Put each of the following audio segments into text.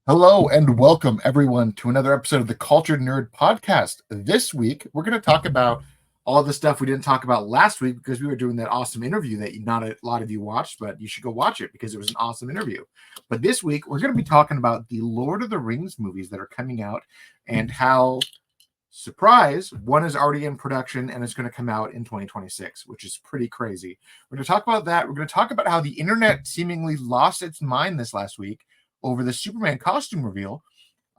Hello and welcome everyone to another episode of the Cultured Nerd Podcast. This week, we're going to talk about all the stuff we didn't talk about last week because we were doing that awesome interview that not a lot of you watched, but you should go watch it because it was an awesome interview. But this week, we're going to be talking about the Lord of the Rings movies that are coming out and how, surprise, one is already in production and it's going to come out in 2026, which is pretty crazy. We're going to talk about that. We're going to talk about how the internet seemingly lost its mind this last week over the Superman costume reveal.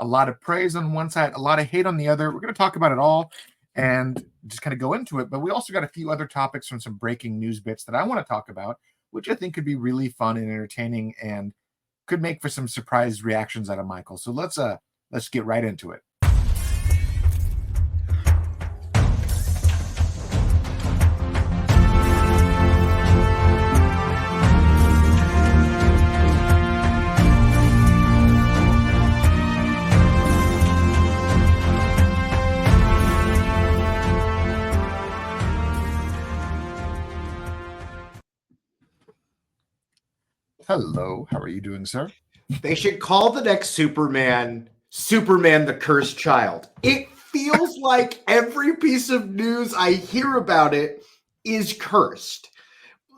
A lot of praise on one side, a lot of hate on the other. We're going to talk about it all and just kind of go into it. But we also got a few other topics from some breaking news bits that I want to talk about, which I think could be really fun and entertaining and could make for some surprise reactions out of Michael. So let's get right into it. Hello, how are you doing, sir? They should call the next Superman the Cursed Child. It feels like every piece of news I hear about it is cursed.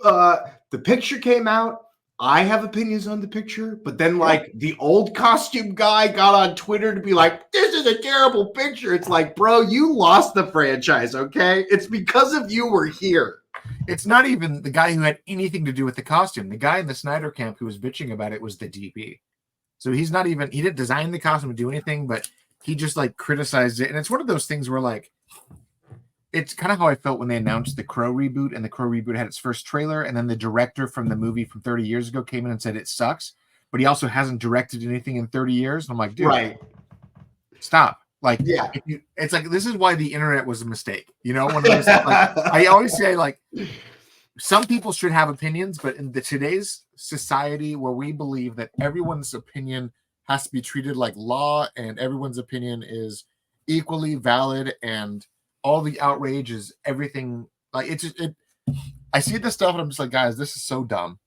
The picture came out. I have opinions on the picture, but then the old costume guy got on Twitter to be like, this is a terrible picture. It's like, bro, you lost the franchise, okay? It's because of you we're here. It's not even the guy who had anything to do with the costume. The guy in the Snyder camp who was bitching about it was the DP. So he didn't design the costume or do anything, but he just criticized it. And it's one of those things where it's kind of how I felt when they announced the Crow reboot, and the Crow reboot had its first trailer. And then the director from the movie from 30 years ago came in and said it sucks, but he also hasn't directed anything in 30 years. And I'm like, dude, right. Stop. It's like, this is why the internet was a mistake. You know, one of those, I always say, some people should have opinions, but in today's society where we believe that everyone's opinion has to be treated like law and everyone's opinion is equally valid and all the outrage is everything, I see this stuff and I'm just like, guys, this is so dumb.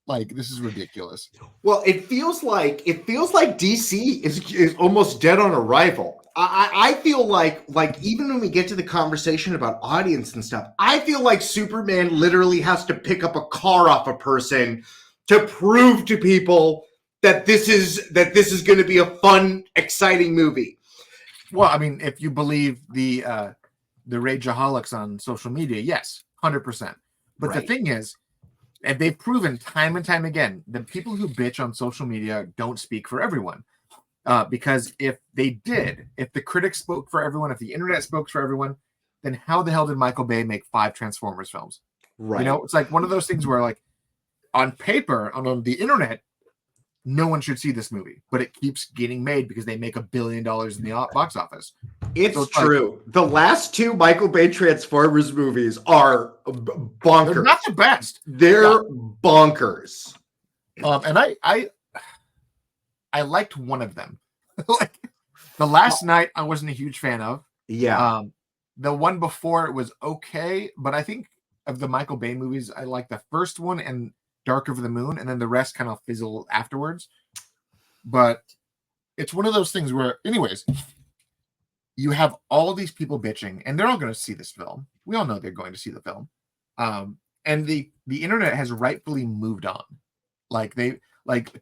This is ridiculous. Well, it feels like DC is almost dead on arrival. I feel like even when we get to the conversation about audience and stuff, I feel like Superman literally has to pick up a car off a person to prove to people that this is going to be a fun, exciting movie. Well, I mean, if you believe the rageaholics on social media, yes, 100%. But right. The thing is, and they've proven time and time again, the people who bitch on social media don't speak for everyone. Because if they did, if the critics spoke for everyone, if the internet spoke for everyone, then how the hell did Michael Bay make 5 Transformers films? Right. You know, it's like one of those things where on paper, on the internet, no one should see this movie, but it keeps getting made because they make $1 billion in the box office. It's true. The last 2 Michael Bay Transformers movies are bonkers. They're not the best. They're bonkers. And I liked one of them. The Last Night, I wasn't a huge fan of. Yeah. The one before it was okay, but I think of the Michael Bay movies, I like the first one and Dark Over the Moon, and then the rest kind of fizzle afterwards. But it's one of those things where, anyways, you have all these people bitching, and they're all going to see this film. We all know they're going to see the film. And the internet has rightfully moved on.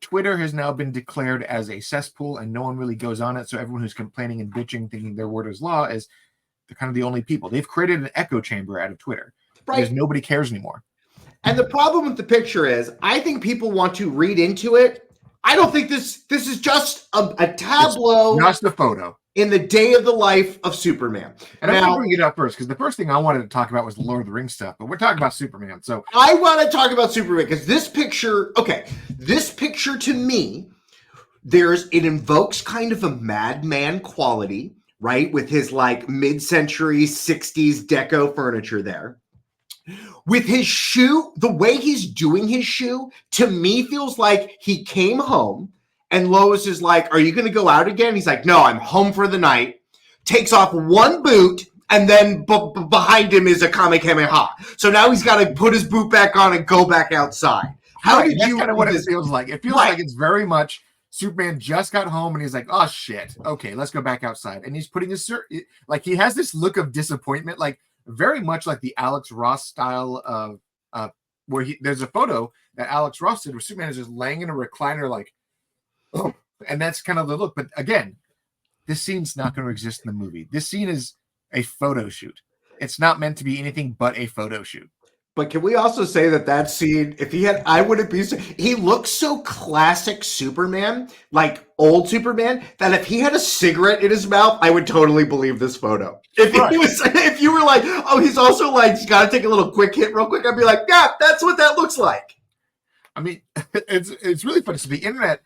Twitter has now been declared as a cesspool and no one really goes on it. So everyone who's complaining and bitching, thinking their word is law, is they're kind of the only people. They've created an echo chamber out of Twitter. Right. Because nobody cares anymore. And the problem with the picture is, I think people want to read into it. I don't think this is just a tableau. It's just a photo. In the day of the life of Superman. And I'm going to bring it up first, because the first thing I wanted to talk about was the Lord of the Rings stuff, but we're talking about Superman. So I want to talk about Superman, because this picture to me, it invokes kind of a madman quality, right? With his mid-century 60s deco furniture there. With his shoe, the way he's doing his shoe, to me feels like he came home, and Lois is like, are you going to go out again? He's like, no, I'm home for the night. Takes off one boot, and then behind him is a Kamehameha. So now he's got to put his boot back on and go back outside. How did you? That's kind of what it feels like. It feels like it's very much Superman just got home and he's like, oh shit, okay, let's go back outside. And he's putting his like he has this look of disappointment, like very much like the Alex Ross style of where there's a photo that Alex Ross did where Superman is just laying in a recliner, like, oh, and that's kind of the look. But again, this scene's not going to exist in the movie. This scene is a photo shoot. It's not meant to be anything but a photo shoot. But can we also say that scene, if he had, I wouldn't be, he looks so classic Superman, like old Superman, that if he had a cigarette in his mouth, I would totally believe this photo. If you were like, oh, he's also like, he's got to take a little quick hit real quick, I'd be like, yeah, that's what that looks like. I mean, it's really funny. So the internet,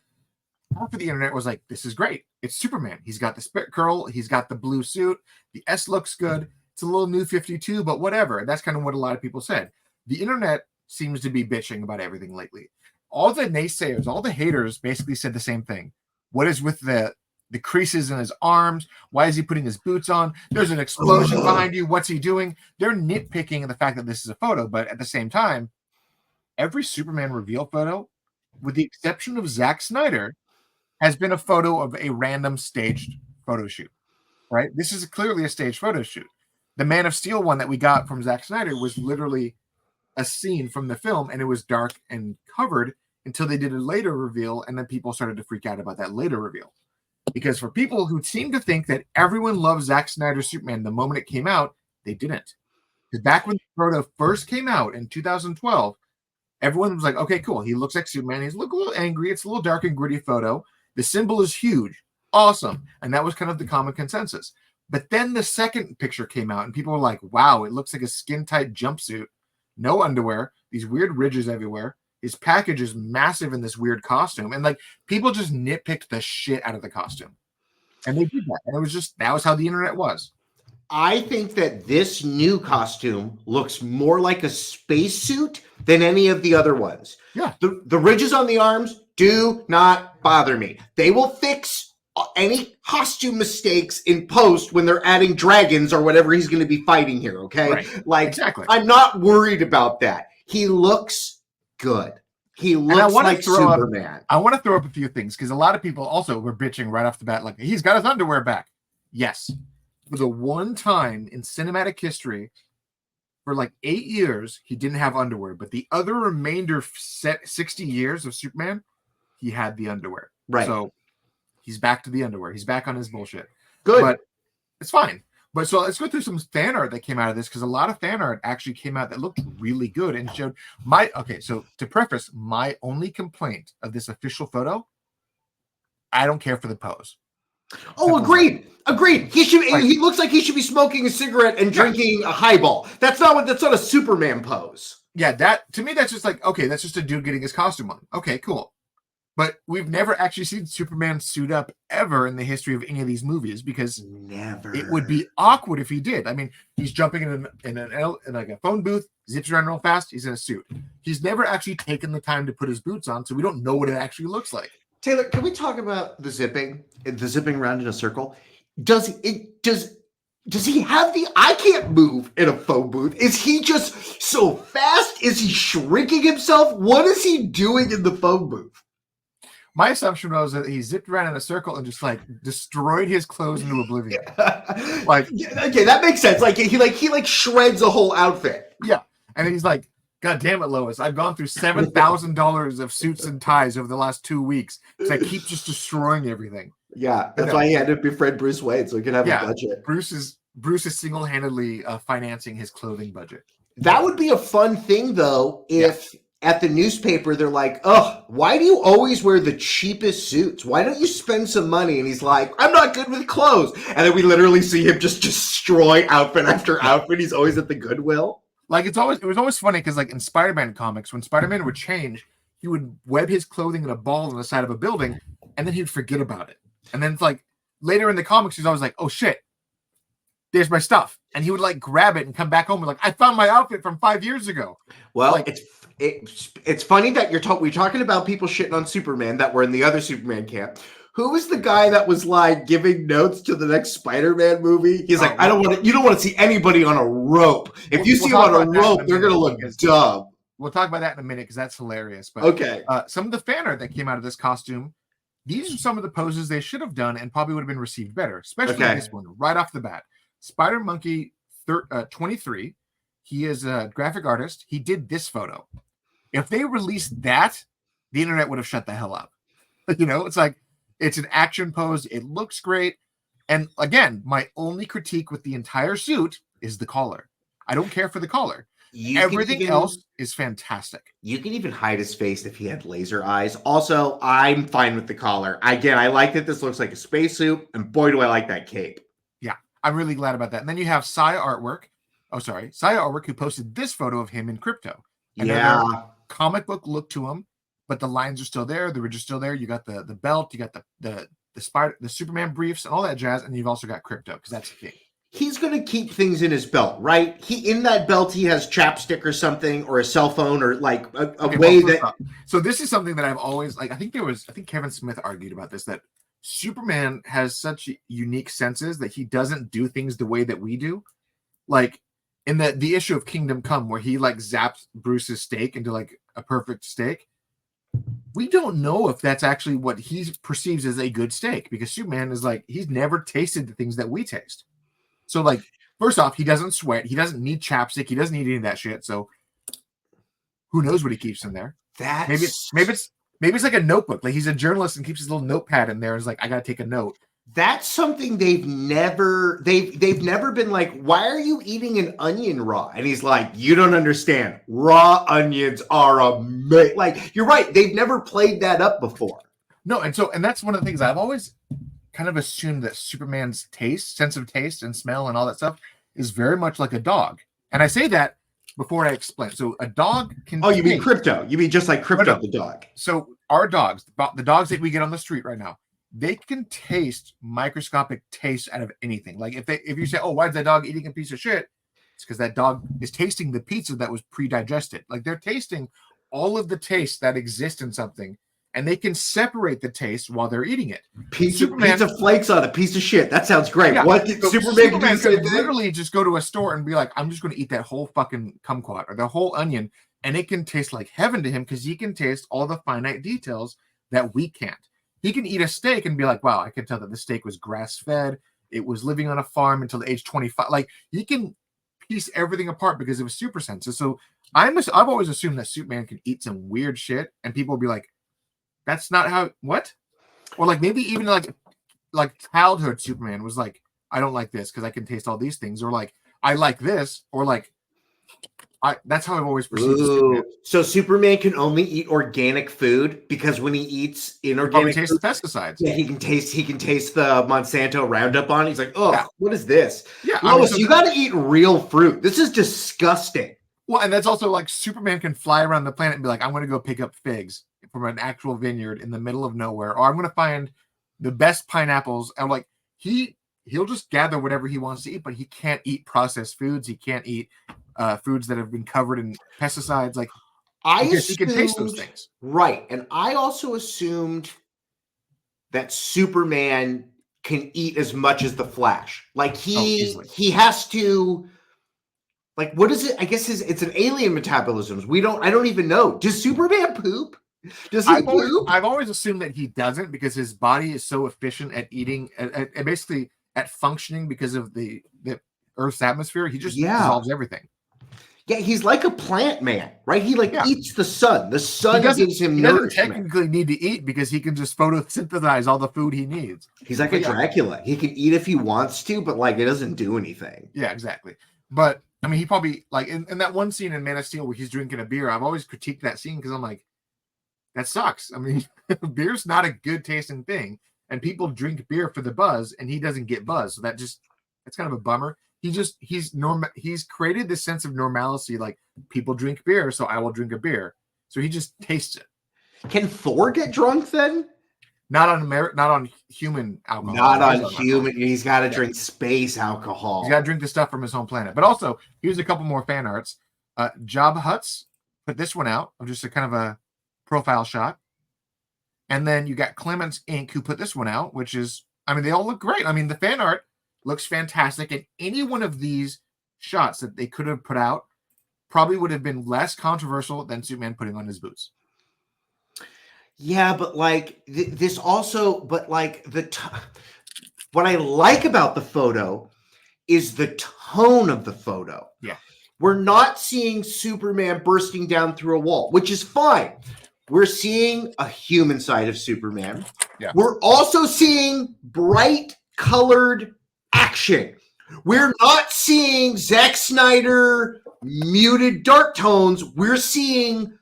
half of the internet was like, this is great. It's Superman. He's got the spit curl. He's got the blue suit. The S looks good. It's a little new 52, but whatever. And that's kind of what a lot of people said. The internet seems to be bitching about everything lately. All the naysayers, all the haters basically said the same thing. What is with the creases in his arms? Why is he putting his boots on? There's an explosion behind you. What's he doing? They're nitpicking the fact that this is a photo, but at the same time, every Superman reveal photo, with the exception of Zack Snyder, has been a photo of a random staged photo shoot, right? This is clearly a staged photo shoot. The Man of Steel one that we got from Zack Snyder was literally a scene from the film, and it was dark and covered until they did a later reveal, and then people started to freak out about that later reveal. Because for people who seem to think that everyone loves Zack Snyder's Superman the moment it came out, they didn't. Because back when the photo first came out in 2012, everyone was like, okay, cool. He looks like Superman. He's a little angry. It's a little dark and gritty photo. The symbol is huge. Awesome. And that was kind of the common consensus. But then the second picture came out, and people were like, wow, it looks like a skin-tight jumpsuit. No underwear. These weird ridges everywhere. His package is massive in this weird costume. And, like, people just nitpicked the shit out of the costume. And they did that. And it was just, that was how the internet was. I think that this new costume looks more like a spacesuit than any of the other ones. Yeah. The ridges on the arms do not bother me. They will fix any costume mistakes in post when they're adding dragons or whatever he's going to be fighting here, okay? Right. Like, exactly. I'm not worried about that. He looks good. He looks like Superman. I want to throw up a few things because a lot of people also were bitching right off the bat, like, he's got his underwear back. Yes. For the one time in cinematic history, for like 8 years, he didn't have underwear. But the other remainder 60 years of Superman, he had the underwear. Right. So he's back to the underwear. He's back on his bullshit. Good. But it's fine. But so let's go through some fan art that came out of this, because a lot of fan art actually came out that looked really good and showed so to preface, my only complaint of this official photo, I don't care for the pose. Oh, agreed. He looks like he should be smoking a cigarette and drinking a highball. That's not a Superman pose. Yeah, that to me, that's just like, okay, that's just a dude getting his costume on. Okay, cool. But we've never actually seen Superman suit up ever in the history of any of these movies, because it would be awkward if he did. I mean, he's jumping in like a phone booth, zips around real fast, he's in a suit. He's never actually taken the time to put his boots on, so we don't know what it actually looks like. Taylor, can we talk about the zipping around in a circle? Does he have I can't move in a phone booth. Is he just so fast? Is he shrinking himself? What is he doing in the phone booth? My assumption was that he zipped around in a circle and just like destroyed his clothes into oblivion. Like, okay, that makes sense. Like he shreds a whole outfit. Yeah, and then he's like, God damn it, Lois! I've gone through $7,000 of suits and ties over the last 2 weeks because I keep just destroying everything. Yeah, that's why he had to befriend Bruce Wayne so he could have a budget. Bruce is single-handedly financing his clothing budget. That would be a fun thing, though, if at the newspaper they're like, "Oh, why do you always wear the cheapest suits? Why don't you spend some money?" And he's like, "I'm not good with clothes." And then we literally see him just destroy outfit after outfit. He's always at the Goodwill. Like, it was always funny because, like, in Spider-Man comics, when Spider-Man would change, he would web his clothing in a ball on the side of a building, and then he'd forget about it. And then it's like later in the comics, he's always like, "Oh shit, there's my stuff," and he would like grab it and come back home and like, "I found my outfit from 5 years ago." Well, like, it's funny that we're talking about people shitting on Superman that were in the other Superman camp. Who was the guy that was like giving notes to the next Spider-Man movie? He's like, you don't want to see anybody on a rope. If you see him on a rope, they're gonna look dumb. We'll talk about that in a minute because that's hilarious. But okay, some of the fan art that came out of this costume these are some of the poses they should have done and probably would have been received better, especially Okay. this one right off the bat. Spider Monkey 23. He is a graphic artist. He did this photo. If they released that, the internet would have shut the hell up. It's like it's an action pose. It looks great. And again, my only critique with the entire suit is the collar. I don't care for the collar. Everything else is fantastic. You can even hide his face if he had laser eyes. Also, I'm fine with the collar. Again, I like that this looks like a spacesuit, and boy, do I like that cape. Yeah, I'm really glad about that. And then you have Saya Artwork. Saya Artwork, who posted this photo of him in crypto. Another comic book look to him, but the lines are still there. The ridge is still there. You got the belt. You got the Superman briefs and all that jazz, and you've also got crypto because that's the thing. He's going to keep things in his belt, right? In that belt, he has chapstick or something, or a cell phone, or like a way that. So this is something that I've always like. I think Kevin Smith argued about this, that Superman has such unique senses that he doesn't do things the way that we do. Like in the issue of Kingdom Come, where he like zaps Bruce's steak into like a perfect steak. We don't know if that's actually what he perceives as a good steak, because Superman is like, he's never tasted the things that we taste. So, like, first off, he doesn't sweat. He doesn't need chapstick. He doesn't need any of that shit. So, who knows what he keeps in there? Maybe it's like a notebook. Like, he's a journalist and keeps his little notepad in there. And is like, I gotta take a note. That's something they've never been like, why are you eating an onion raw? And he's like, you don't understand. Raw onions are amazing. Like, you're right. They've never played that up before. No, and that's one of the things I've always kind of assumed, that Superman's sense of taste and smell and all that stuff is very much like a dog. And I say that before I explain. So a dog can. Oh, you mean Crypto? You mean just like Crypto, the dog? So our dogs, the dogs that we get on the street right now, they can taste microscopic taste out of anything. Like if you say, "Oh, why is that dog eating a piece of shit?" It's because that dog is tasting the pizza that was pre-digested. Like they're tasting all of the tastes that exist in something, and they can separate the taste while they're eating it. Pizza flakes on a piece of shit. That sounds great. Yeah. What did Superman could literally just go to a store and be like, I'm just going to eat that whole fucking kumquat or the whole onion, and it can taste like heaven to him because he can taste all the finite details that we can't. He can eat a steak and be like, wow, I can tell that the steak was grass-fed. It was living on a farm until age 25. Like, he can piece everything apart because of his super senses. So I've always assumed that Superman can eat some weird shit, and people will be like, that's not how, what? Or like maybe even like childhood Superman was like, I don't like this because I can taste all these things. Or like, I like this. Or like, that's how I've always perceived Superman. So Superman can only eat organic food because when he eats inorganic food, the pesticides. Yeah, he can taste the Monsanto Roundup on it. He's like, oh, yeah. What is this? Yeah, Lois, you got to eat real fruit. This is disgusting. Well, and that's also like Superman can fly around the planet and be like, I'm going to go pick up figs from an actual vineyard in the middle of nowhere, or I'm going to find the best pineapples. And like he'll just gather whatever he wants to eat, but he can't eat processed foods. He can't eat foods that have been covered in pesticides. Like he can taste those things. Right. And I also assumed that Superman can eat as much as the Flash. Like he has to, like, what is it? I guess it's an alien metabolism. I don't even know. Does Superman poop? Does he poop? I've always assumed that he doesn't, because his body is so efficient at eating, at basically at functioning because of the Earth's atmosphere. He just dissolves everything. Yeah, he's like a plant man, right? He eats the sun. The sun gives him nourishment. He doesn't technically need to eat because he can just photosynthesize all the food he needs. He's like a Dracula. He can eat if he wants to, but like it doesn't do anything. Yeah, exactly. But I mean, he probably like in that one scene in Man of Steel where he's drinking a beer. I've always critiqued that scene because I'm like, that sucks. I mean, beer's not a good tasting thing, and people drink beer for the buzz, and he doesn't get buzz. So that's kind of a bummer. He's created this sense of normalcy. Like, people drink beer, so I will drink a beer. So he just tastes it. Can Thor get drunk then? Not on human alcohol. Not on human. He's got to drink space alcohol. He's got to drink the stuff from his home planet. But also, here's a couple more fan arts. Jabba Hutt's put this one out of just a kind of a profile shot. And then you got Clements Inc., who put this one out, which is, I mean, they all look great. I mean, the fan art looks fantastic. And any one of these shots that they could have put out probably would have been less controversial than Superman putting on his boots. Yeah, but like this also, but like what I like about the photo is the tone of the photo. Yeah. We're not seeing Superman bursting down through a wall, which is fine. We're seeing a human side of Superman. Yeah. We're also seeing bright colored action. We're not seeing Zack Snyder muted dark tones. We're seeing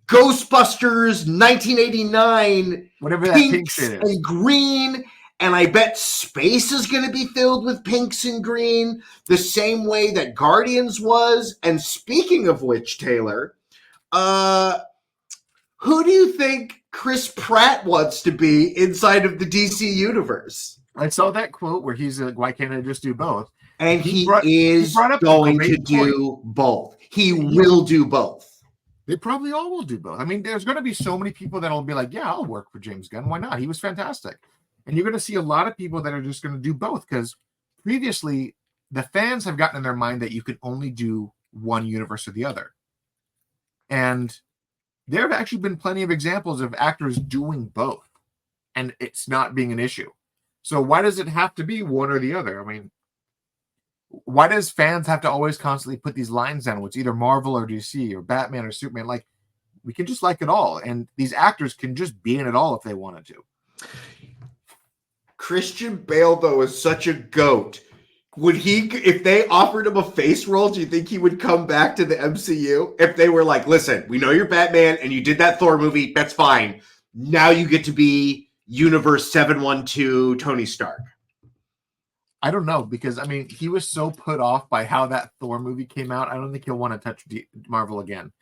Ghostbusters 1989 Whatever that pink pinks shit is. and green. And I bet space is going to be filled with pinks and green the same way that Guardians was. And speaking of which, Taylor, who do you think Chris Pratt wants to be inside of the DC universe? I saw that quote where he's like, "Why can't I just do both?" And he is brought up going to do both. He will do both. They probably all will do both. I mean, there's going to be so many people that'll be like, "Yeah, I'll work for James Gunn. Why not? He was fantastic." And you're going to see a lot of people that are just going to do both because previously the fans have gotten in their mind that you can only do one universe or the other. And there have actually been plenty of examples of actors doing both, and it's not being an issue. So why does it have to be one or the other? I mean, why does fans have to always constantly put these lines down? It's either Marvel or DC or Batman or Superman. Like, we can just like it all, and these actors can just be in it all if they wanted to. Christian Bale, though, is such a goat. Would he, if they offered him a face role, do you think he would come back to the MCU? If they were like, listen, we know you're Batman and you did that Thor movie, that's fine. Now you get to be Universe 712 Tony Stark. I don't know, because, I mean, he was so put off by how that Thor movie came out. I don't think he'll want to touch Marvel again.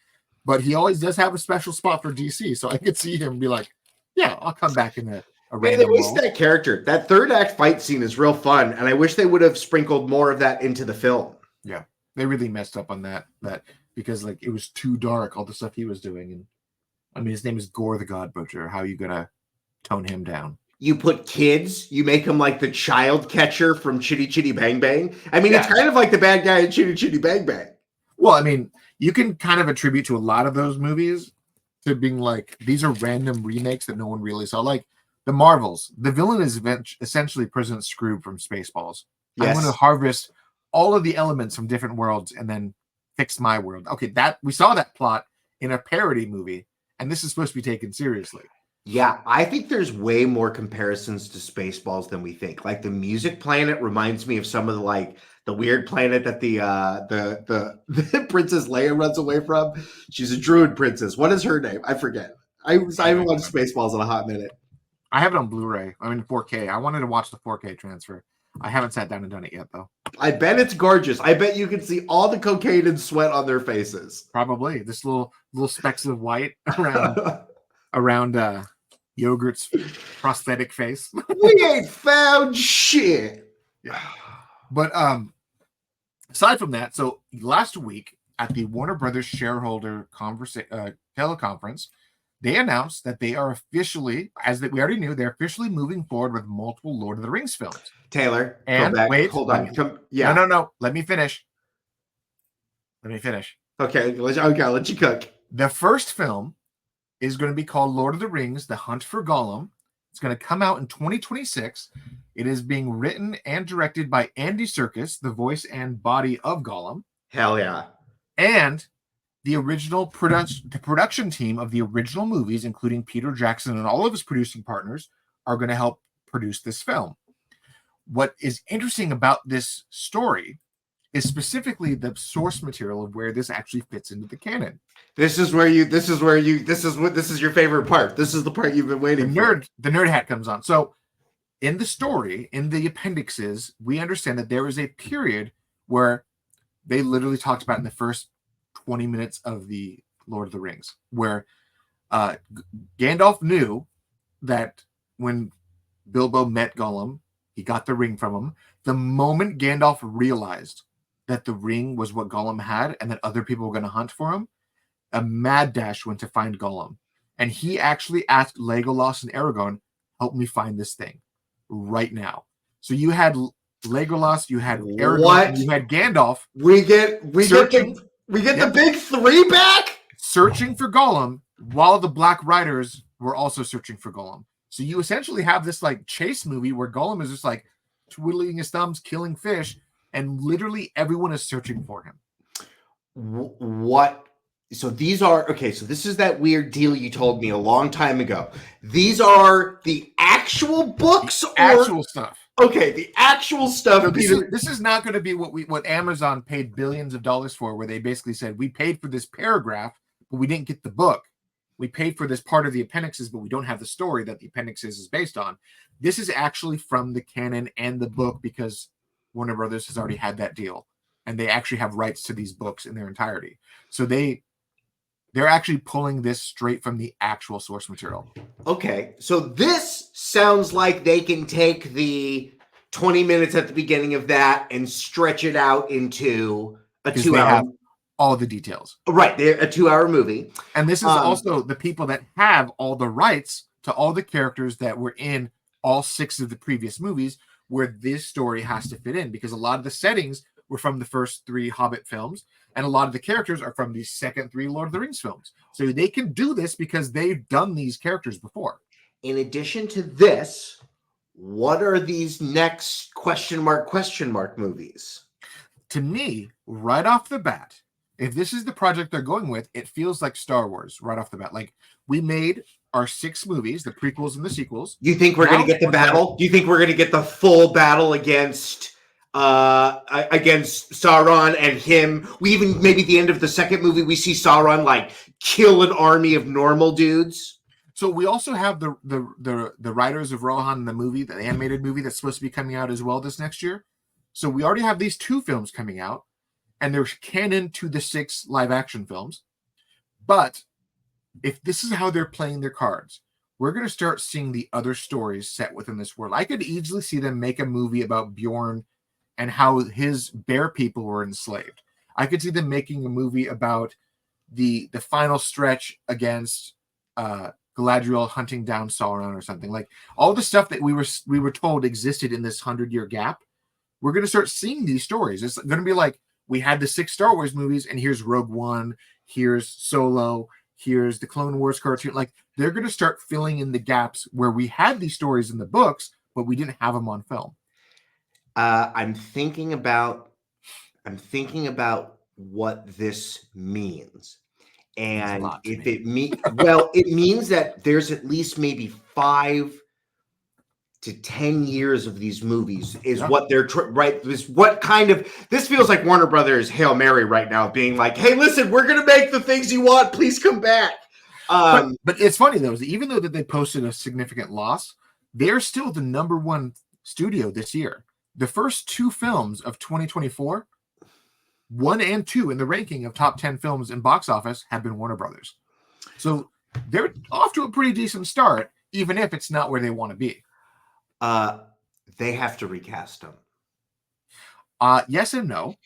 But he always does have a special spot for DC, so I could see him be like, yeah, I'll come back in a random they waste that character. That third act fight scene is real fun, and I wish they would have sprinkled more of that into the film. Yeah, they really messed up on that because like it was too dark, all the stuff he was doing. And I mean, his name is Gore the God Butcher. How are you gonna tone him down? You put kids, you make him like the child catcher from Chitty Chitty Bang Bang. I mean, It's kind of like the bad guy in Chitty Chitty Bang Bang. Well, I mean, you can kind of attribute to a lot of those movies to being like, these are random remakes that no one really saw. Like the Marvels, the villain is essentially President Scrooge from Spaceballs. Yes. I'm going to harvest all of the elements from different worlds and then fix my world. Okay, that we saw that plot in a parody movie, and this is supposed to be taken seriously. Yeah, I think there's way more comparisons to Spaceballs than we think. Like the music planet reminds me of some of the weird planet that the Princess Leia runs away from. She's a druid princess. What is her name? I forget. I haven't watched Spaceballs in a hot minute. I have it on Blu-ray. I mean 4K. I wanted to watch the 4K transfer. I haven't sat down and done it yet, though. I bet it's gorgeous. I bet you can see all the cocaine and sweat on their faces. Probably. This little specks of white around Yogurt's prosthetic face. We ain't found shit. Yeah. But aside from that, so last week at the Warner Brothers shareholder teleconference, they announced that they are officially, we already knew, they're officially moving forward with multiple Lord of the Rings films. Taylor, and wait, hold on. No. Let me finish. Okay, I'll let you cook. The first film is going to be called Lord of the Rings, The Hunt for Gollum. It's going to come out in 2026. It is being written and directed by Andy Serkis, the voice and body of Gollum. Hell yeah. And the original production team of the original movies, including Peter Jackson and all of his producing partners, are going to help produce this film. What is interesting about this story is specifically the source material of where this actually fits into the canon. This is your favorite part. This is the part you've been waiting for. The nerd hat comes on. So in the story, in the appendixes, we understand that there is a period where they literally talked about in the first 20 minutes of the Lord of the Rings, where Gandalf knew that when Bilbo met Gollum, he got the ring from him. The moment Gandalf realized that the ring was what Gollum had and that other people were going to hunt for him, a mad dash went to find Gollum. And he actually asked Legolas and Aragorn, help me find this thing right now. So you had Legolas, you had Aragorn, and you had Gandalf. We get the big three back? Searching for Gollum while the Black Riders were also searching for Gollum. So you essentially have this like chase movie where Gollum is just like twiddling his thumbs, killing fish, and literally everyone is searching for him. What? So these are okay. So this is that weird deal you told me a long time ago. These are the actual books, Actual stuff. Okay, the actual stuff. So this is not going to be what Amazon paid billions of dollars for, where they basically said we paid for this paragraph, but we didn't get the book. We paid for this part of the appendixes, but we don't have the story that the appendixes is based on. This is actually from the canon and the book because Warner Brothers has already had that deal, and they actually have rights to these books in their entirety. So they're actually pulling this straight from the actual source material. Okay, so this sounds like they can take the 20 minutes at the beginning of that and stretch it out into a 2-hour. All the details. Right, they're a 2-hour movie. And this is also the people that have all the rights to all the characters that were in all 6 of the previous movies, where this story has to fit in, because a lot of the settings were from the first 3 Hobbit films, and a lot of the characters are from the second 3 Lord of the Rings films. So they can do this because they've done these characters before. In addition to this, what are these next question mark movies? To me, right off the bat, if this is the project they're going with, it feels like Star Wars right off the bat. Like, we made our 6 movies, the prequels and the sequels. You think we're going to get the battle? Do you think we're going to get the full battle against Sauron and him? We even, maybe the end of the second movie, we see Sauron like kill an army of normal dudes. So we also have the writers of Rohan, the movie, the animated movie that's supposed to be coming out as well this next year. So we already have these 2 films coming out, and they're canon to the 6 live action films. But if this is how they're playing their cards, we're going to start seeing the other stories set within this world. I could easily see them make a movie about Bjorn and how his bear people were enslaved. I could see them making a movie about the final stretch against Galadriel hunting down Sauron or something. Like, all the stuff that we were told existed in this 100-year gap. We're going to start seeing these stories. It's going to be like, we had the 6 Star Wars movies, and here's Rogue One, here's Solo, here's the Clone Wars cartoon. Like, they're going to start filling in the gaps where we had these stories in the books, but we didn't have them on film. I'm thinking about what this means. And if it means, well, it means that there's at least maybe 5 to 10 years of these movies is what they're right. This feels like Warner Brothers Hail Mary right now, being like, hey, listen, we're going to make the things you want. Please come back. But it's funny, though, is even though that they posted a significant loss, they're still the #1 studio this year. The first 2 films of 2024, 1 and 2 in the ranking of top 10 films in box office, have been Warner Brothers. So they're off to a pretty decent start, even if it's not where they want to be. They have to recast them. Yes and no.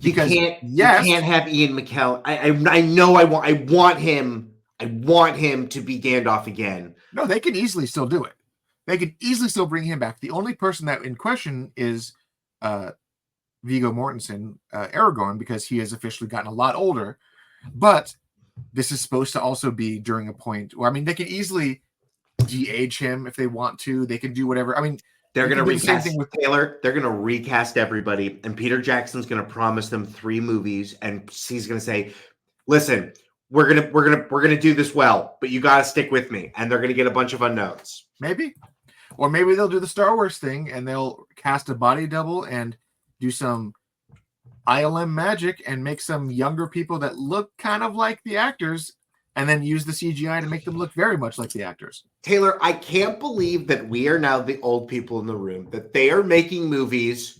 Because you can't have Ian McKellen. I know I want him to be Gandalf again. No, they can easily still do it. They could easily still bring him back. The only person that in question is Viggo Mortensen, Aragorn, because he has officially gotten a lot older. But this is supposed to also be during a point where, I mean, they can easily de-age him if they want to. They can do whatever. I mean, they're going to recast Taylor. They're going to recast everybody, and Peter Jackson's going to promise them 3 movies, and he's going to say, "Listen, we're gonna do this well, but you got to stick with me." And they're going to get a bunch of unknowns. Maybe, or maybe they'll do the Star Wars thing and they'll cast a body double and do some ILM magic and make some younger people that look kind of like the actors, and then use the CGI to make them look very much like the actors. Taylor, I can't believe that we are now the old people in the room, that they are making movies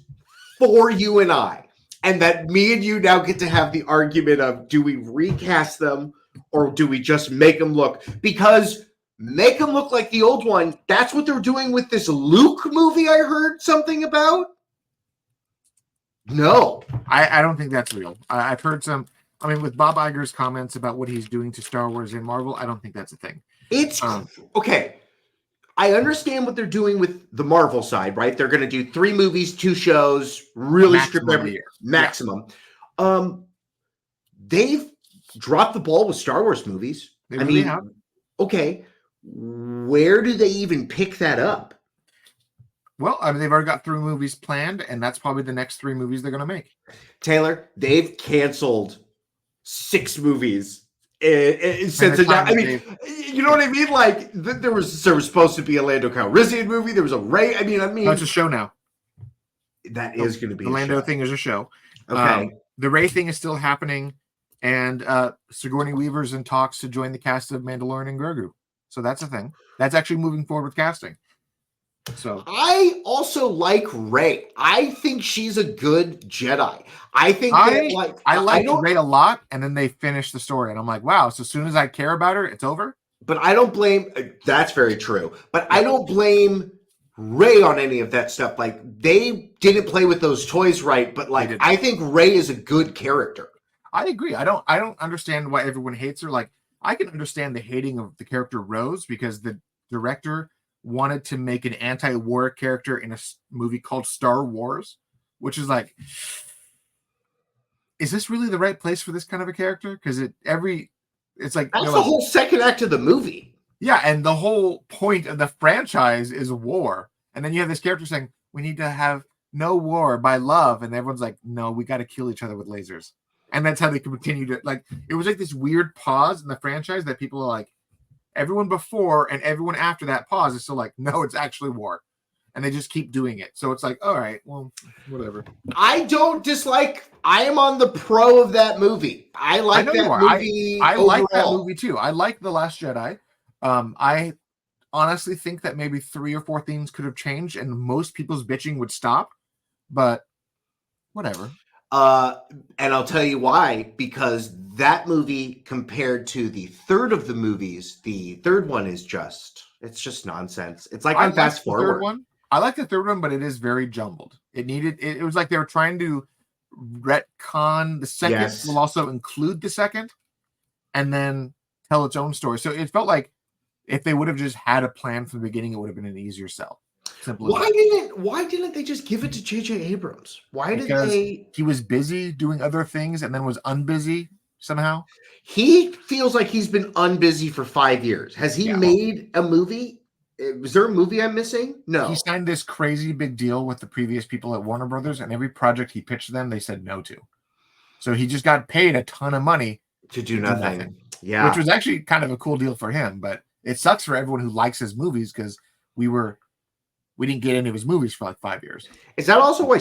for you and I, and that me and you now get to have the argument of, do we recast them or do we just make them look? Because make them look like the old one. That's what they're doing with this Luke movie I heard something about. No. I don't think that's real. I've heard some... I mean, with Bob Iger's comments about what he's doing to Star Wars and Marvel, I don't think that's a thing. It's okay. I understand what they're doing with the Marvel side, right? They're going to do 3 movies, 2 shows, really strip every maximum. Yeah. They've dropped the ball with Star Wars movies. They really have. Okay. Where do they even pick that up? Well, I mean, they've already got 3 movies planned, and that's probably the next 3 movies they're going to make. Taylor, they've canceled 6 movies since Time I that mean, you know what I mean? Like there was supposed to be a Lando Calrissian movie. There was a Ray. I mean, no, it's a show now. that is going to be the a Lando show. thing is a show. Okay. The Ray thing is still happening, and Sigourney Weaver's in talks to join the cast of Mandalorian and Grogu. So that's a thing. That's actually moving forward with casting. So I also like Rey. I think she's a good Jedi. I think that I liked don't, Ray a lot, and then they finished the story, and I'm like, wow. So as soon as I care about her, it's over. but I don't blame. That's very true. But Yeah. I don't blame Rey on any of that stuff. Like they didn't play with those toys right. But like I think Rey is a good character. I agree. I don't understand why everyone hates her. Like I can understand the hating of the character Rose because the director wanted to make an anti-war character in a movie called Star Wars, which is like, is this really the right place for this kind of a character? Because it's like that's the whole second act of the movie. Yeah, and the whole point of the franchise is war, and then you have this character saying we need to have no war by love, and everyone's like, no, we got to kill each other with lasers, and that's how they continue to like. It was like this weird pause in the franchise that people are like, everyone before and everyone after that pause is still like, no, it's actually war. And they just keep doing it. So it's like, all right, well, whatever. I don't dislike. I am on the pro of that movie. I like that movie. I like that movie too. I like The Last Jedi. I honestly think that maybe 3 or 4 things could have changed and most people's bitching would stop. But whatever. And I'll tell you why. Because that movie, compared to the third of the movies, the third one is it's just nonsense. It's like on fast forward. I like the third one, but it is very jumbled. It was like they were trying to retcon the second, will also include the second, and then tell its own story. So it felt like if they would have just had a plan from the beginning, it would have been an easier sell. Why didn't they just give it to J.J. Abrams? He was busy doing other things and then was unbusy somehow. He feels like he's been unbusy for 5 years. Has he made a movie? Was there a movie I'm missing? No. He signed this crazy big deal with the previous people at Warner Brothers, and every project he pitched them, they said no to. So he just got paid a ton of money to do nothing. Yeah. Which was actually kind of a cool deal for him, but it sucks for everyone who likes his movies because we didn't get into his movies for like 5 years. Is that also why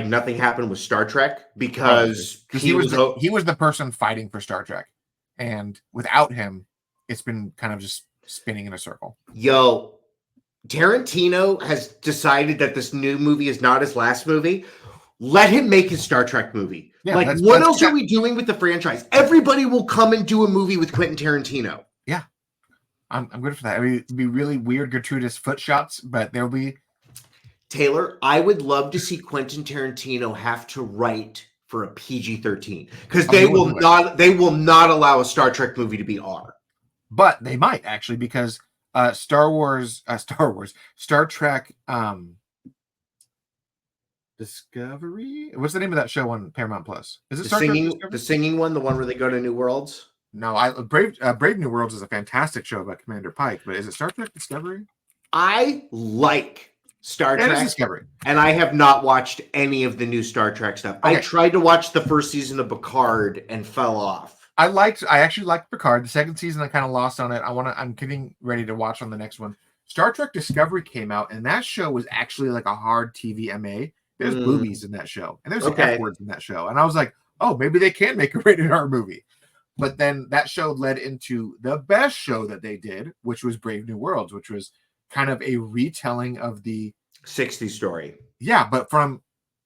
nothing happened with Star Trek? Because he was the person fighting for Star Trek. And without him, it's been kind of just spinning in a circle. Yo, Tarantino has decided that this new movie is not his last movie. Let him make his Star Trek movie. Yeah, what else are we doing with the franchise? Everybody will come and do a movie with Quentin Tarantino. Yeah. I'm good for that. I mean, it'd be really weird, gratuitous foot shots, but there'll be. Taylor, I would love to see Quentin Tarantino have to write for a PG-13 because they will not allow a Star Trek movie to be R. But they might actually because Star Trek Discovery. What's the name of that show on Paramount Plus? Is it the singing one, the one where they go to New Worlds? No, Brave New Worlds is a fantastic show about Commander Pike, but is it Star Trek Discovery? I like Star Trek Discovery, and I have not watched any of the new Star Trek stuff. Okay. I tried to watch the first season of Picard and fell off. I actually liked Picard. The second season I kind of lost on it. I'm getting ready to watch on the next one. Star Trek Discovery came out, and that show was actually like a hard TV MA. There's boobies in that show, and there's F words in that show. And I was like, oh, maybe they can make a rated R movie. But then that show led into the best show that they did, which was Brave New Worlds, which was kind of a retelling of the 60s story. Yeah, but from